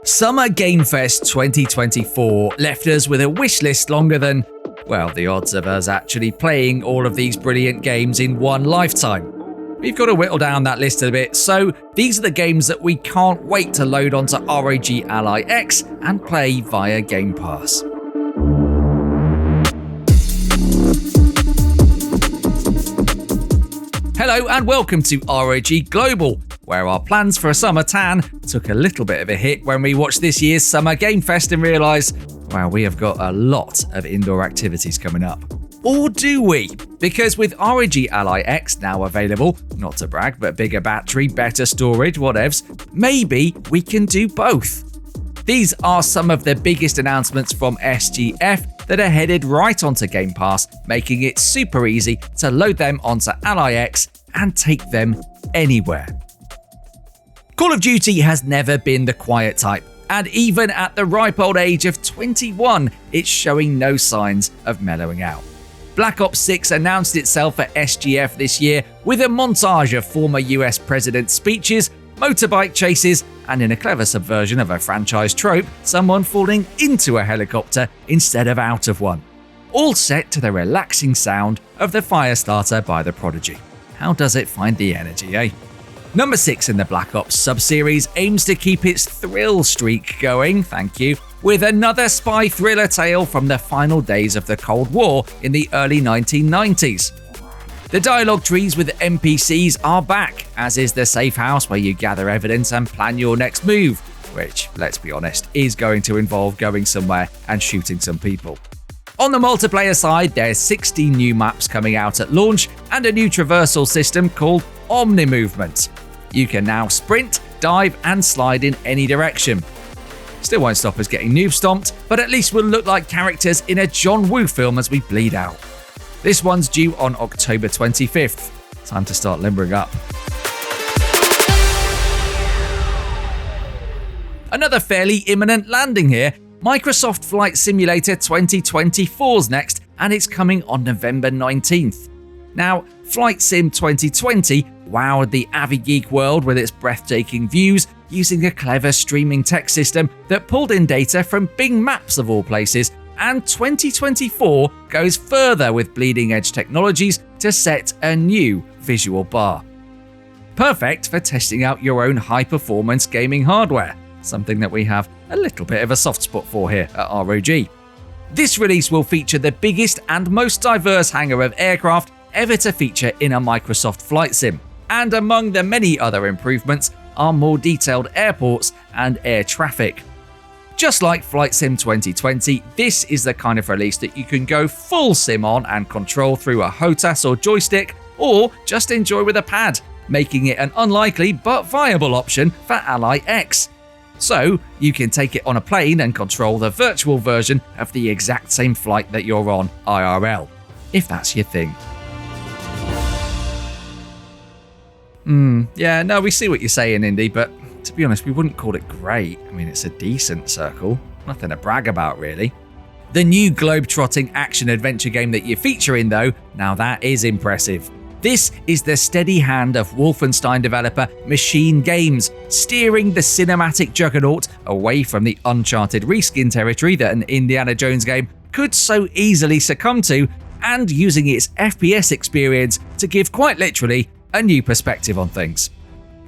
Summer Game Fest 2024 left us with a wish list longer than, well, the odds of us actually playing all of these brilliant games in one lifetime. We've got to whittle down that list a bit, so these are the games that we can't wait to load onto ROG Ally X and play via Game Pass. Hello and welcome to ROG Global, where our plans for a summer tan took a little bit of a hit when we watched this year's Summer Game Fest and realised, wow, we have got a lot of indoor activities coming up. Or do we? Because with ROG Ally X now available, not to brag, but bigger battery, better storage, whatevs, maybe we can do both. These are some of the biggest announcements from SGF that are headed right onto Game Pass, making it super easy to load them onto Ally X and take them anywhere. Call of Duty has never been the quiet type, and even at the ripe old age of 21, it's showing no signs of mellowing out. Black Ops 6 announced itself at SGF this year with a montage of former US president's speeches, motorbike chases, and in a clever subversion of a franchise trope, someone falling into a helicopter instead of out of one. All set to the relaxing sound of the Firestarter by the Prodigy. How does it find the energy, eh? Number 6 in the Black Ops sub-series aims to keep its thrill streak going, thank you, with another spy thriller tale from the final days of the Cold War in the early 1990s. The dialogue trees with NPCs are back, as is the safe house where you gather evidence and plan your next move, which, let's be honest, is going to involve going somewhere and shooting some people. On the multiplayer side, there's 16 new maps coming out at launch and a new traversal system called Omni Movement. You can now sprint, dive, and slide in any direction. Still won't stop us getting noob stomped, but at least we'll look like characters in a John Woo film as we bleed out. This one's due on October 25th. Time to start limbering up. Another fairly imminent landing here. Microsoft Flight Simulator 2024's next, and it's coming on November 19th. Now, Flight Sim 2020 wowed the Avi Geek world with its breathtaking views using a clever streaming tech system that pulled in data from Bing Maps of all places, and 2024 goes further with bleeding-edge technologies to set a new visual bar. Perfect for testing out your own high-performance gaming hardware, something that we have a little bit of a soft spot for here at ROG. This release will feature the biggest and most diverse hangar of aircraft ever to feature in a Microsoft flight sim, and among the many other improvements are more detailed airports and air traffic. Just like Flight Sim 2020, this is the kind of release that you can go full sim on and control through a HOTAS or joystick, or just enjoy with a pad, making it an unlikely but viable option for Ally X. So, you can take it on a plane and control the virtual version of the exact same flight that you're on IRL, if that's your thing. Yeah, no, we see what you're saying, Indy, but to be honest, we wouldn't call it great. I mean, it's a decent circle. Nothing to brag about, really. The new globe-trotting action-adventure game that you're featuring, though, now that is impressive. This is the steady hand of Wolfenstein developer Machine Games, steering the cinematic juggernaut away from the uncharted reskin territory that an Indiana Jones game could so easily succumb to, and using its FPS experience to give quite literally a new perspective on things.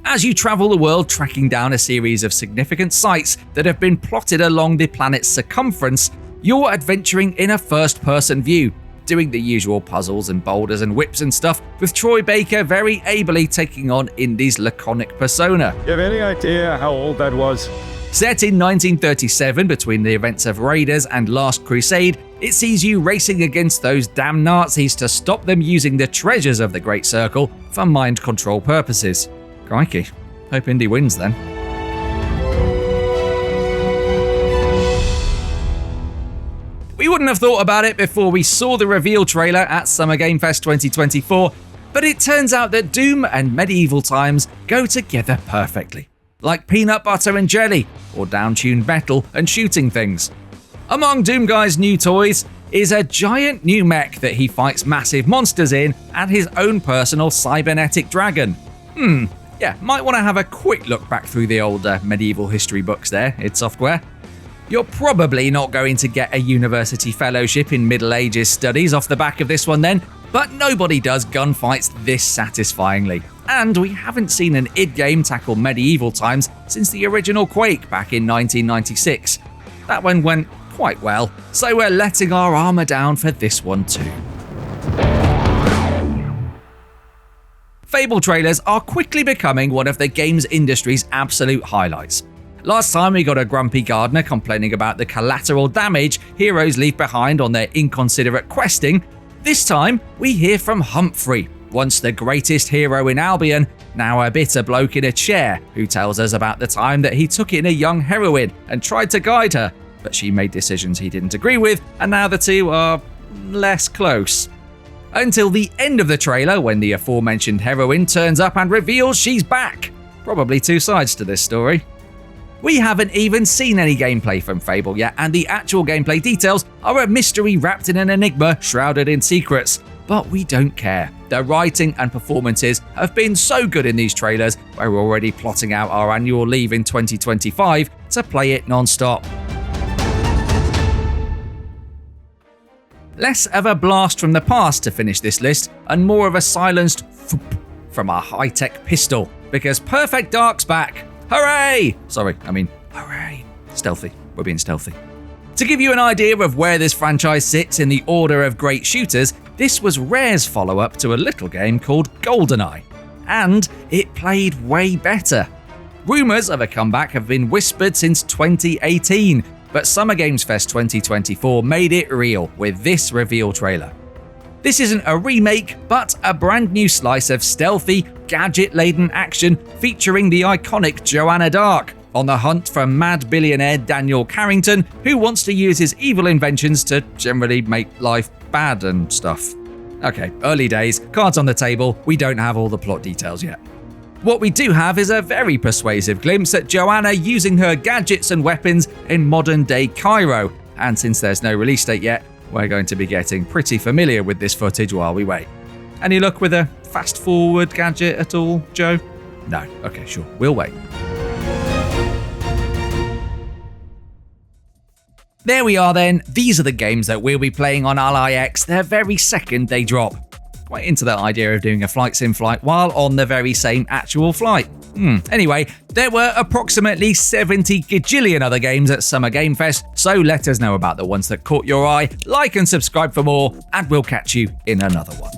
As you travel the world tracking down a series of significant sites that have been plotted along the planet's circumference, you're adventuring in a first-person view, doing the usual puzzles and boulders and whips and stuff, with Troy Baker very ably taking on Indy's laconic persona. You have any idea how old that was? Set in 1937 between the events of Raiders and Last Crusade, it sees you racing against those damn Nazis to stop them using the treasures of the Great Circle for mind control purposes. Crikey. Hope Indy wins then. We wouldn't have thought about it before we saw the reveal trailer at Summer Game Fest 2024, but it turns out that Doom and medieval times go together perfectly. Like peanut butter and jelly, or down-tuned metal and shooting things. Among Doomguy's new toys is a giant new mech that he fights massive monsters in and his own personal cybernetic dragon. Yeah, might want to have a quick look back through the old medieval history books there, id Software. You're probably not going to get a university fellowship in Middle Ages studies off the back of this one then, but nobody does gunfights this satisfyingly. And we haven't seen an id game tackle medieval times since the original Quake back in 1996. That one went quite well, so we're letting our armour down for this one too. Fable trailers are quickly becoming one of the games industry's absolute highlights. Last time we got a grumpy gardener complaining about the collateral damage heroes leave behind on their inconsiderate questing. This time we hear from Humphrey, once the greatest hero in Albion, now a bitter bloke in a chair, who tells us about the time that he took in a young heroine and tried to guide her, but she made decisions he didn't agree with, and now the two are less close. Until the end of the trailer, when the aforementioned heroine turns up and reveals she's back. Probably two sides to this story. We haven't even seen any gameplay from Fable yet, and the actual gameplay details are a mystery wrapped in an enigma shrouded in secrets. But we don't care. The writing and performances have been so good in these trailers, we're already plotting out our annual leave in 2025 to play it non-stop. Less of a blast from the past to finish this list, and more of a silenced thoop from our high-tech pistol, because Perfect Dark's back. Hooray! Hooray. Stealthy. We're being stealthy. To give you an idea of where this franchise sits in the order of great shooters, this was Rare's follow-up to a little game called GoldenEye. And it played way better. Rumours of a comeback have been whispered since 2018, but Summer Games Fest 2024 made it real with this reveal trailer. This isn't a remake, but a brand new slice of stealthy, gadget-laden action featuring the iconic Joanna Dark, on the hunt for mad billionaire Daniel Carrington, who wants to use his evil inventions to generally make life bad and stuff. Okay, early days, cards on the table, we don't have all the plot details yet. What we do have is a very persuasive glimpse at Joanna using her gadgets and weapons in modern-day Cairo, and since there's no release date yet, we're going to be getting pretty familiar with this footage while we wait. Any luck with a fast-forward gadget at all, Joe? No. Okay, sure. We'll wait. There we are then. These are the games that we'll be playing on Ally X the very second they drop. Quite into that idea of doing a flight sim flight while on the very same actual flight. Anyway, there were approximately 70 gajillion other games at Summer Game Fest, so let us know about the ones that caught your eye, like and subscribe for more, and we'll catch you in another one.